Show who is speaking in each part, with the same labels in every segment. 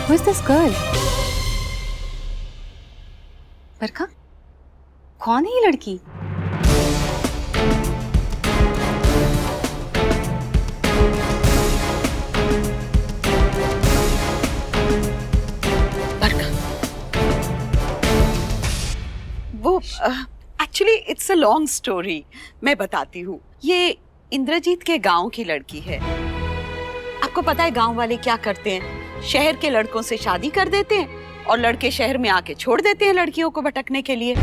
Speaker 1: Who is this girl? बरखा, कौन है ये लड़की?
Speaker 2: वो actually it's a long story, मैं बताती हूँ। ये इंद्रजीत के गांव की लड़की है। आपको पता है गांव वाले क्या करते हैं? शहर के लड़कों से शादी कर देते हैं और लड़के शहर में आके छोड़ देते हैं लड़कियों को भटकने के लिए।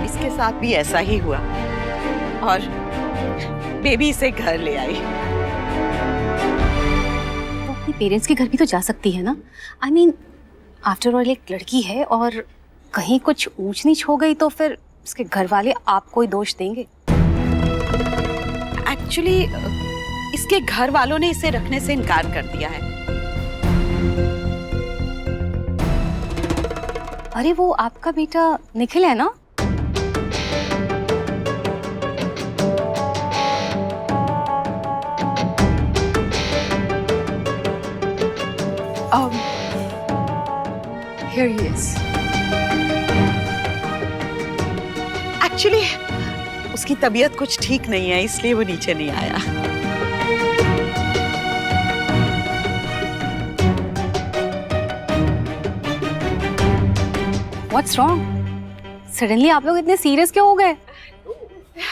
Speaker 2: इसके साथ भी ऐसा ही हुआ और बेबी इसे घर ले आई।
Speaker 1: वो अपने पेरेंट्स के घर भी तो जा सकती है ना? I mean, आफ्टर ऑल एक लड़की है और कहीं कुछ ऊंच नीच हो गई तो फिर उसके घर वाले आपको ही दोष देंगे।
Speaker 2: एक्चुअली इसके घर वालों ने इसे रखने से इनकार कर दिया है।
Speaker 1: अरे वो आपका बेटा निखिल है ना?
Speaker 2: Here he is. Actually, उसकी तबीयत कुछ ठीक नहीं है, इसलिए वो नीचे नहीं आया।
Speaker 1: What's wrong? Suddenly आप लोग इतने सीरियस क्यों हो गए?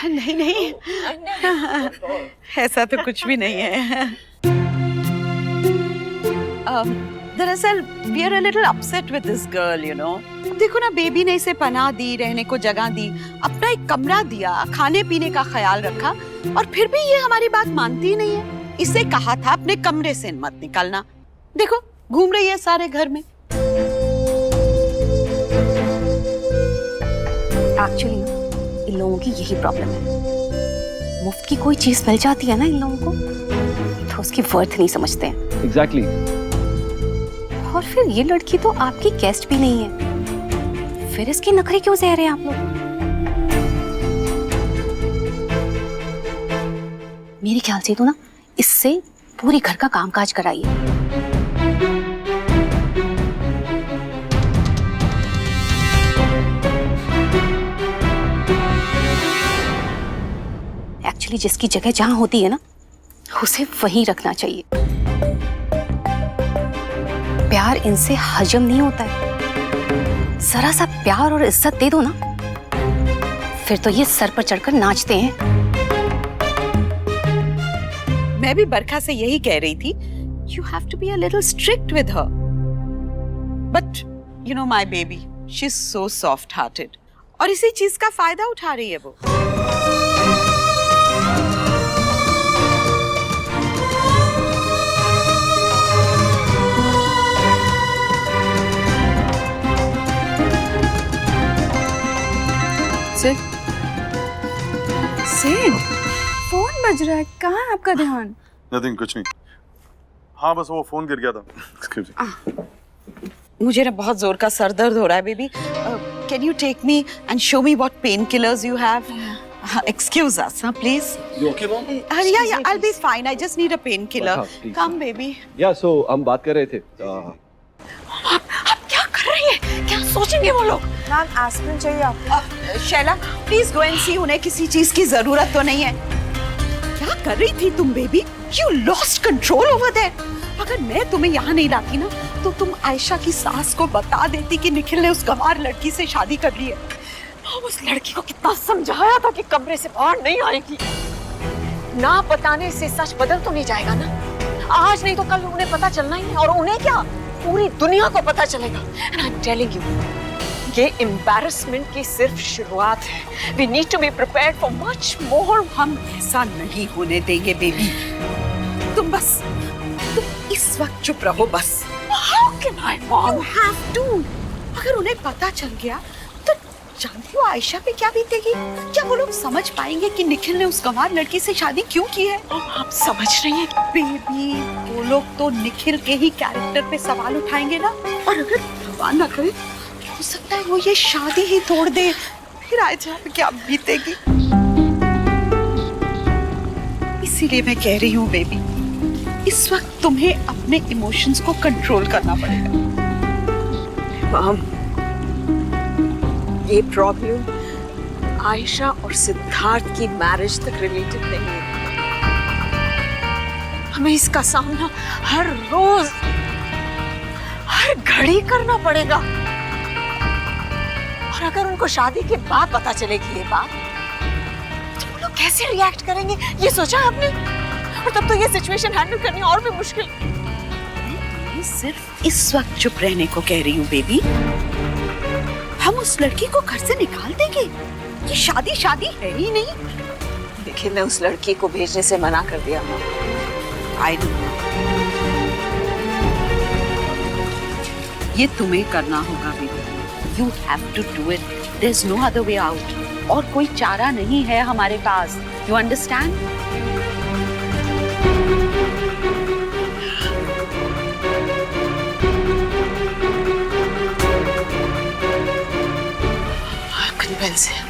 Speaker 2: नहीं नहीं, ऐसा तो कुछ भी नहीं है। दरअसल we are a little upset with this girl, you know. देखो ना, बेबी ने इसे पनाह दी, रहने को जगह दी, अपना एक कमरा दिया, खाने पीने का ख्याल रखा और फिर भी ये हमारी बात मानती ही नहीं है। इसे कहा था अपने कमरे से मत निकलना, देखो घूम रही है सारे घर में।
Speaker 1: एक्चुअली इन लोगों की यही प्रॉब्लम है। मुफ्त की कोई चीज मिल जाती है ना इन लोगों को तो उसकी वर्थ नहीं समझते हैं।
Speaker 3: एग्जैक्टली।
Speaker 1: और फिर ये लड़की तो आपकी गेस्ट भी नहीं है, फिर इसके नखरे क्यों सह रहे हैं आप लोग? मेरे ख्याल से तो ना इससे पूरे घर का कामकाज कराइए। एक्चुअली जिसकी जगह जहां होती है ना उसे वहीं रखना चाहिए। प्यार इनसे हजम नहीं होता है। जरा सा प्यार और इज्जत दे दो ना, फिर तो ये सर पर चढ़कर नाचते हैं।
Speaker 2: मैं भी बरखा से यही कह रही थी, you have to be a little strict with her. But you know my baby, she's so soft-hearted. और इसी चीज का फायदा उठा रही है वो।
Speaker 4: सिड, फोन बज रहा है, कहाँ है आपका ध्यान?
Speaker 5: नथिंग, कुछ नहीं। हाँ बस वो फोन गिर गया था।
Speaker 2: मुझे ना बहुत जोर का सर दर्द हो रहा है baby. Can you take me and show me what painkillers you have? Excuse us, huh, please.
Speaker 3: You okay, mom?
Speaker 2: Yeah, I'll be fine. I just need a painkiller. Come, baby.
Speaker 3: Yeah, so हम बात कर रहे थे।
Speaker 2: आप क्या कर रही हैं? क्या सोचेंगे वो लोग?
Speaker 4: मैम, एस्पिरिन चाहिए आपको?
Speaker 2: शैला, प्लीज गो एंड सी, उन्हें किसी चीज की जरूरत तो नहीं है। क्या कर रही थी तुम baby? You lost control over there. अगर मैं तुम्हें यहाँ नहीं लाती ना, तो तुम आयशा की सास को बता देती कि निखिल ने उस गंवार लड़की से शादी कर ली है। उस लड़की को कितना समझाया था कि कमरे से बाहर नहीं आएगी।
Speaker 6: ना बताने से सच बदल तो नहीं जाएगा ना। आज नहीं तो कल उन्हें पता चलना ही है, और उन्हें क्या, पूरी दुनिया को पता चलेगा। And I'm telling you, ये embarrassment की सिर्फ शुरुआत है। We need to be prepared for much more.
Speaker 2: हम ऐसा नहीं होने देंगे बेबी। तुम इस वक्त चुप रहो बस।
Speaker 6: How can I, Mom?
Speaker 2: You have to. अगर उन्हें पता चल गया तो जानती हो आयशा पे क्या बीतेगी? क्या वो लोग समझ पाएंगे कि निखिल ने उस गंवार लड़की से शादी क्यों की है?
Speaker 6: आप समझ रही हैं?
Speaker 2: बेबी, वो लोग तो निखिल के ही कैरेक्टर पे सवाल उठाएंगे ना, और अगर भगवान ना करे हो सकता है वो ये शादी ही तोड़ दे, फिर आयशा पे क्या बीतेगी? इसीलिए मैं कह रही हूँ बेबी, इस वक्त तुम्हें अपने इमोशंस को कंट्रोल करना पड़ेगा।
Speaker 6: मॉम, ये प्रॉब्लम आयशा और सिद्धार्थ की मैरिज तक रिलेटेड नहीं है। हमें इसका सामना हर रोज, हर घड़ी करना पड़ेगा। और अगर उनको शादी के बाद पता चलेगी ये बात, तो वो लोग कैसे रिएक्ट करेंगे, ये सोचा आपने? और तब तो ये सिचुएशन हैंडल करनी और भी मुश्किल।
Speaker 2: मैं सिर्फ इस वक्त चुप रहने को कह रही हूँ बेबी। हम उस लड़की को घर से निकाल देंगे। ये शादी है ही नहीं।
Speaker 6: देखिए, मैं उस लड़की को भेजने से मना कर दिया।
Speaker 2: I know. ये तुम्हें करना होगा baby. You have to do it. There's no other way out. और कोई चारा नहीं है हमारे पास। You understand?
Speaker 6: कन्विंस है।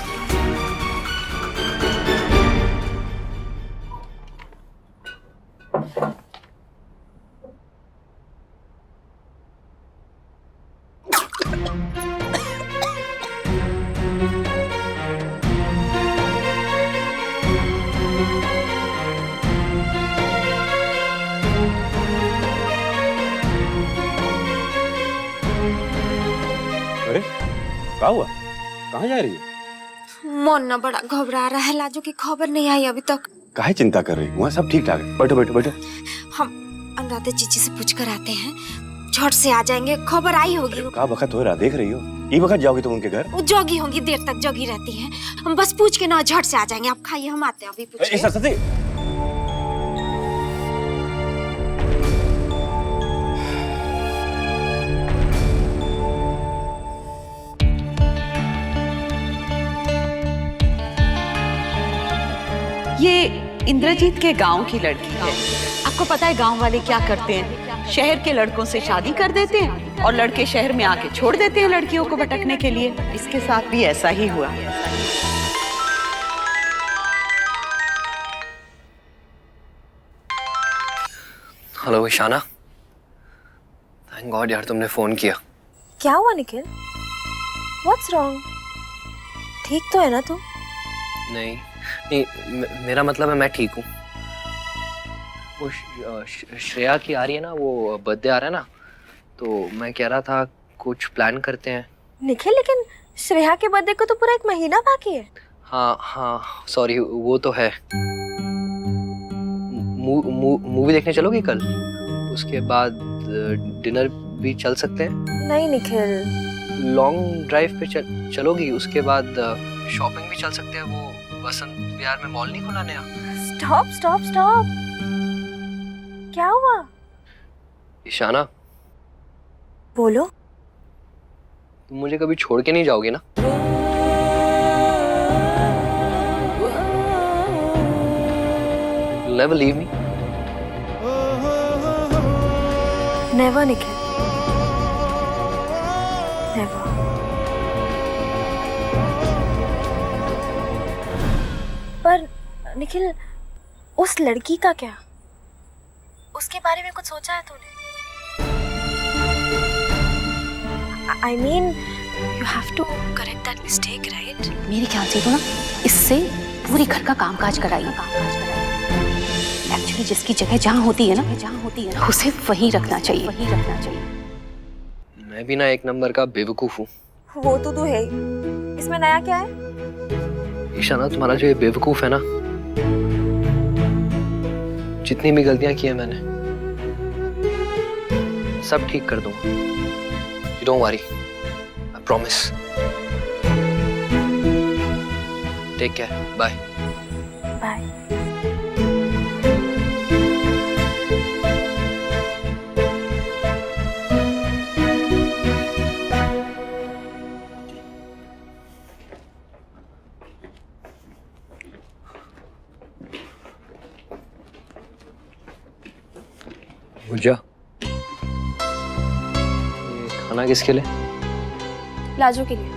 Speaker 3: अरे क्या हुआ? कहाँ जा रही है?
Speaker 7: मोन्ना बड़ा घबरा रहा है। लाजो की खबर नहीं आई अभी तक।
Speaker 3: काहे चिंता कर रही? वहाँ सब ठीक ठाक है। बैठो बैठो बैठो।
Speaker 7: हम अनुराधा चीची से पूछ कर आते हैं, झट से आ जाएंगे। खबर आई होगी।
Speaker 3: का वक्त हो रहा, देख रही हो? ये वक्त जाओगी तुम उनके घर?
Speaker 7: वो जोगी होंगी, देर तक जोगी रहती है। हम बस पूछ के ना झट से आ जाएंगे। आप खाइए, हम आते हैं अभी पूछ के।
Speaker 3: सरस्वती,
Speaker 2: ये इंद्रजीत के गांव की लड़की है। आपको पता है गांव वाले क्या करते हैं? शहर के लड़कों से शादी कर देते हैं और लड़के शहर में आके छोड़ देते हैं लड़कियों को भटकने के लिए। इसके साथ भी ऐसा ही हुआ।
Speaker 8: हेलो ईशाना, थैंक गॉड यार तुमने फोन किया।
Speaker 7: क्या हुआ निखिल? What's wrong? ठीक तो है ना तुम?
Speaker 8: नहीं नहीं, मेरा मतलब है मैं ठीक हूँ। वो श्रेया की आ रही है ना, वो बर्थडे आ रहा है ना, तो मैं कह रहा था कुछ प्लान करते हैं।
Speaker 7: निखिल, लेकिन श्रेया के बर्थडे को तो पूरा 1 महीना बाकी है।
Speaker 8: हाँ हाँ सॉरी, वो तो है। मूवी देखने चलोगी कल? उसके बाद डिनर भी चल सकते हैं।
Speaker 7: नहीं निखिल।
Speaker 8: लॉन्ग ड्राइव पे चलोगी? उसके बाद शॉपिंग भी चल सकते हैं। वो वसंत विहार में मॉल नहीं खुला नया?
Speaker 7: Stop stop stop. क्या हुआ?
Speaker 8: ईशाना,
Speaker 7: बोलो।
Speaker 8: तुम मुझे कभी छोड़ के नहीं जाओगी ना? Never leave me.
Speaker 7: Never Nikhil, never. पर निखिल, उस लड़की का क्या? उसके बारे में कुछ सोचा है तूने? I mean, you have to correct that mistake, right?
Speaker 1: मेरे ख्याल से तो ना इससे पूरी घर का कामकाज कराइए। एक्चुअली जिसकी जगह जहाँ होती है ना, उसे वहीं रखना चाहिए।
Speaker 8: मैं भी ना एक नंबर का बेवकूफ हूँ।
Speaker 7: वो तो तू है ही। इसमें नया क्या है?
Speaker 8: ईशाना, तुम्हारा जो ये बेवकूफ है ना, जितनी भी गलतियां की है मैंने, सब ठीक कर दूंगा। You don't worry, I promise. Take care, bye.
Speaker 7: Bye.
Speaker 8: पूजा, खाना किसके लिए?
Speaker 7: लाजो के लिए।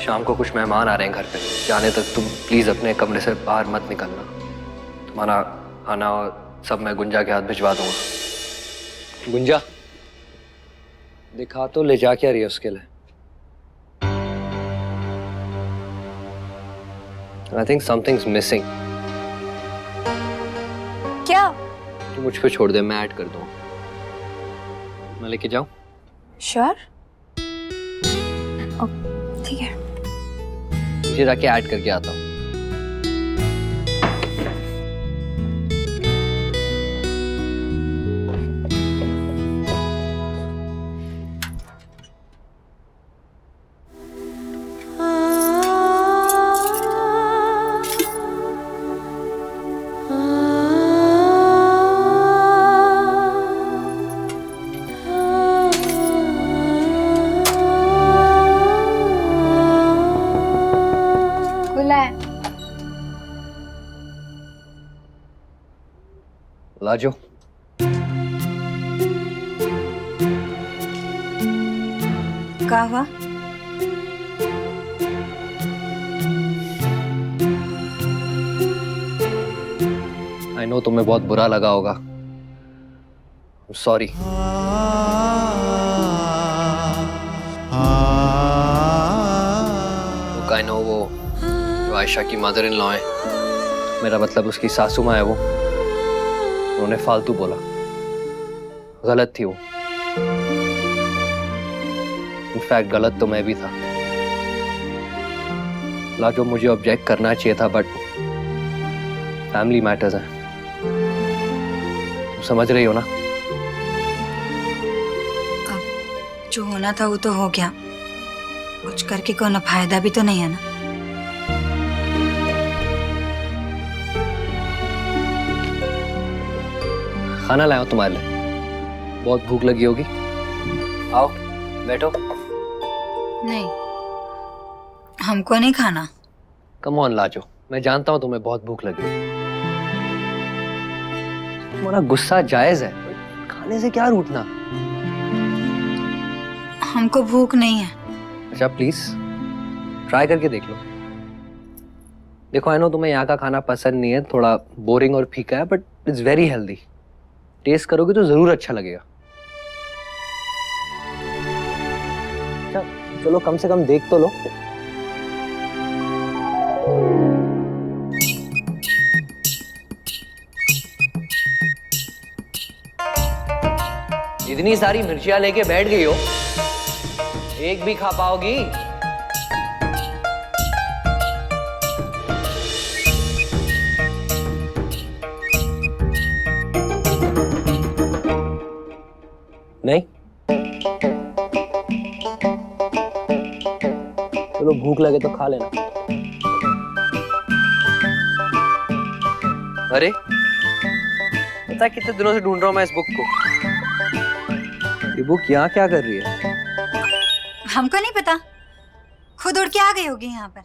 Speaker 8: शाम को कुछ मेहमान आ रहे हैं घर पे। जाने तक तुम प्लीज अपने कमरे से बाहर मत निकलना। तुम्हारा आना और सब मैं गुंजा के हाथ भिजवा दूंगा। गुंजा, दिखा तो ले जा क्या रही है उसके लिए? I think something's missing.
Speaker 4: क्या?
Speaker 8: तू मुझ पे छोड़ दे, मैं ऐड कर दूँ। मैं लेके जाऊँ?
Speaker 4: श्योर? ठीक है।
Speaker 8: मुझे जाके ऐड करके आता हूँ।
Speaker 4: खुला है।
Speaker 8: लाजो,
Speaker 4: क्या हुआ?
Speaker 8: आई नो तुम्हें बहुत बुरा लगा होगा। सॉरी। आई नो वो जो आयशा की मदर इन लॉ है, मेरा मतलब उसकी सासू माँ है, वो उन्होंने फालतू बोला। गलत थी वो। इनफैक्ट गलत तो मैं भी था। लाजो, मुझे ऑब्जेक्ट करना चाहिए था, बट फैमिली मैटर्स है। तुम समझ रही हो ना?
Speaker 9: जो होना था वो तो हो गया। कुछ करके कोई फायदा भी तो नहीं है ना।
Speaker 8: खाना लाया हूं तुम्हारे लिए। बहुत भूख लगी होगी। आओ बैठो।
Speaker 9: नहीं, हमको नहीं खाना।
Speaker 8: कम ऑन लाजो, मैं जानता हूं तुम्हें बहुत भूख लगी। तुम्हारा गुस्सा जायज है, खाने से क्या रूठना।
Speaker 9: हमको भूख नहीं है।
Speaker 8: अच्छा प्लीज ट्राई करके देख लो। देखो आई नो तुम्हें यहाँ का खाना पसंद नहीं है, थोड़ा बोरिंग और फीका है, but it's very healthy. Taste करोगे तो जरूर अच्छा लगेगा। अच्छा चलो कम से कम देख तो लो। इतनी सारी मिर्चियां लेके बैठ गई हो, एक भी खा पाओगी? नहीं? चलो भूख लगे तो खा लेना। अरे पता कितने दिनों से ढूंढ रहा हूं मैं इस बुक को। ये बुक यहाँ क्या कर रही है?
Speaker 9: हमको नहीं पता, खुद उड़ के आ गई होगी यहाँ पर।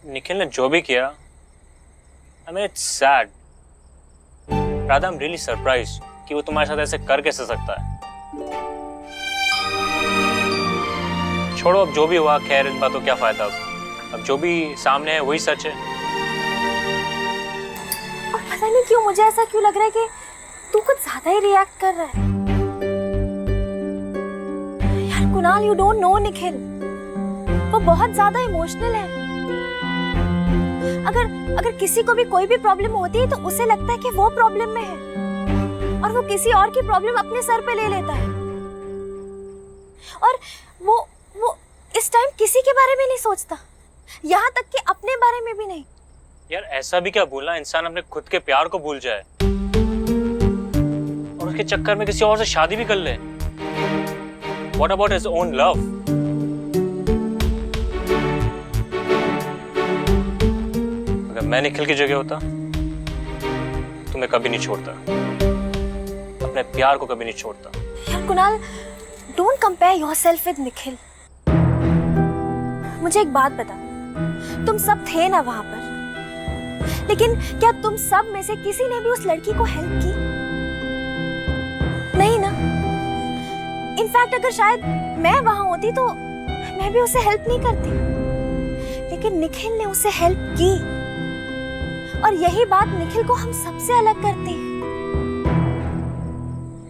Speaker 10: निखिल ने जो भी किया, I mean it's sad. Radha, I'm really surprised कि वो तुम्हारे साथ ऐसे कर कैसे सकता है। छोड़ो अब जो भी हुआ, खैर इस बात को क्या फायदा। अब जो भी सामने है वही सच है।
Speaker 7: और पता नहीं क्यों तो मुझे ऐसा क्यों लग रहा है कि तू कुछ ज्यादा ही रिएक्ट कर रहा है। यार Kunal, you don't know Nikhil, वो बहुत ज्यादा इमोशनल है। अगर किसी को भी कोई भी प्रॉब्लम होती है तो उसे लगता है कि वो प्रॉब्लम में है और वो किसी और की प्रॉब्लम अपने सर पे ले लेता है। और वो इस टाइम किसी के बारे में नहीं सोचता, यहाँ तक कि अपने बारे में भी नहीं।
Speaker 10: यार ऐसा भी क्या भूलना, इंसान अपने खुद के प्यार को भूल जाए और उसके चक्कर में किसी और से शादी भी कर ले। What about his own love? अगर मैं निखिल की जगह होता तो मैं कभी नहीं छोड़ता, अपने प्यार को कभी नहीं छोड़ता।
Speaker 7: यार Kunal, don't compare yourself with Nikhil. मुझे एक बात बता, तुम सब थे ना वहां पर, लेकिन क्या तुम सब में से किसी ने भी उस लड़की को हेल्प की? नहीं ना। इनफैक्ट अगर शायद मैं वहां होती तो मैं भी उसे हेल्प नहीं करती, लेकिन निखिल ने उसे हेल्प की और यही बात निखिल को हम सबसे अलग करती है।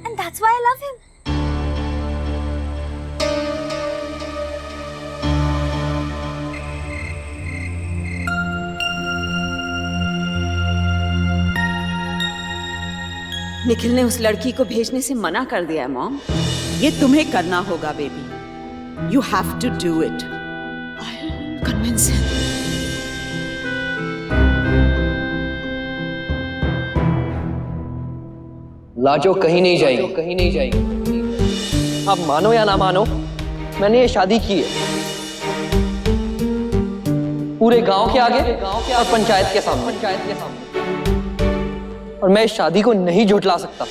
Speaker 7: And that's why I love him.
Speaker 2: Nikhil ने उस लड़की को भेजने से मना कर दिया है मॉम। ये तुम्हें करना होगा baby, you have to do it. Convince him.
Speaker 8: Lajo कहीं नहीं जाएगी, कहीं नहीं जाएगी। आप मानो या ना मानो, मैंने ये शादी की है पूरे गांव के आगे और पंचायत के सामने, और मैं इस शादी को नहीं झुठला सकता।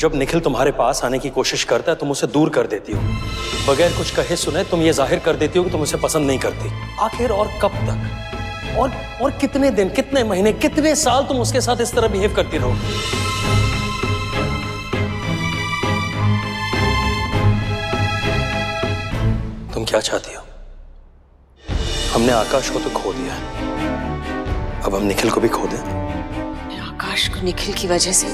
Speaker 3: जब निखिल तुम्हारे पास आने की कोशिश करता है तुम उसे दूर कर देती हो, बगैर कुछ कहे सुने तुम ये जाहिर कर देती हो कि तुम उसे पसंद नहीं करती। आखिर और कब तक, और कितने दिन, कितने महीने, कितने साल तुम उसके साथ इस तरह बिहेव करती रहो? तुम क्या चाहती हो? हमने आकाश को तो खो दिया है, अब हम निखिल को भी खो दें?
Speaker 6: आकाश को निखिल की वजह से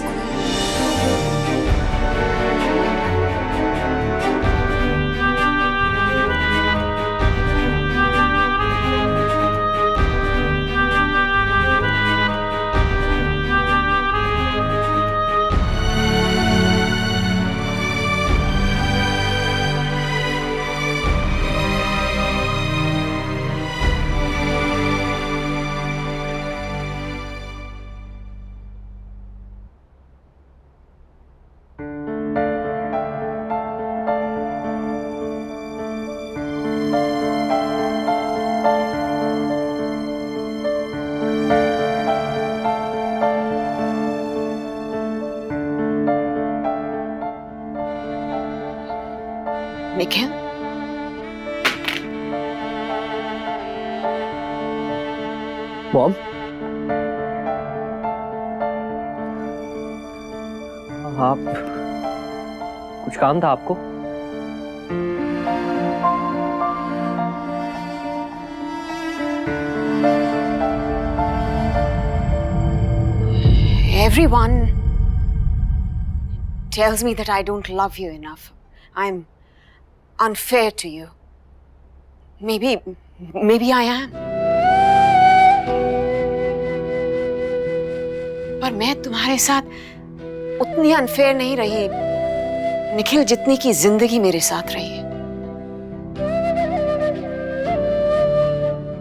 Speaker 6: निखिल,
Speaker 8: मॉम, आप कुछ काम था आपको?
Speaker 6: Everyone tells me that I don't love you enough. I'm unfair to you. Maybe I am. पर मैं तुम्हारे साथ उतनी अनफेयर नहीं रही निखिल, जितनी की जिंदगी मेरे साथ रही है।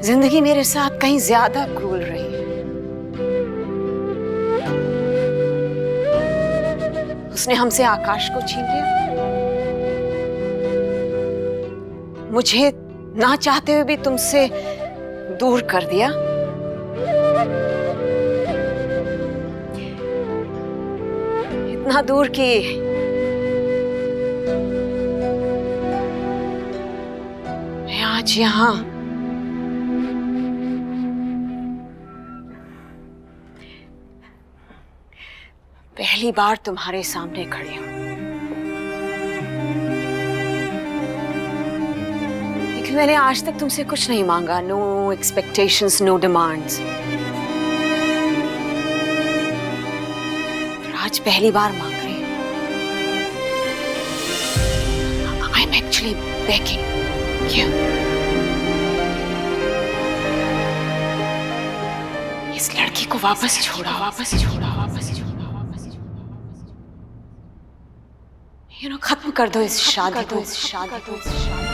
Speaker 6: जिंदगी मेरे साथ कहीं ज्यादा क्रूर रही है। उसने हमसे आकाश को छीन लिया, मुझे ना चाहते हुए भी तुमसे दूर कर दिया। इतना दूर कि आज यहाँ पहली बार तुम्हारे सामने खड़ी हूं, लेकिन मैंने आज तक तुमसे कुछ नहीं मांगा। No expectations, no demands. आज पहली बार मांग रही हूं। I am actually begging you. इस लड़की को वापस छोड़ा, वापस छोड़ा, वापस छोड़ा। खत्म कर दो इस शादी को, इस शादी को।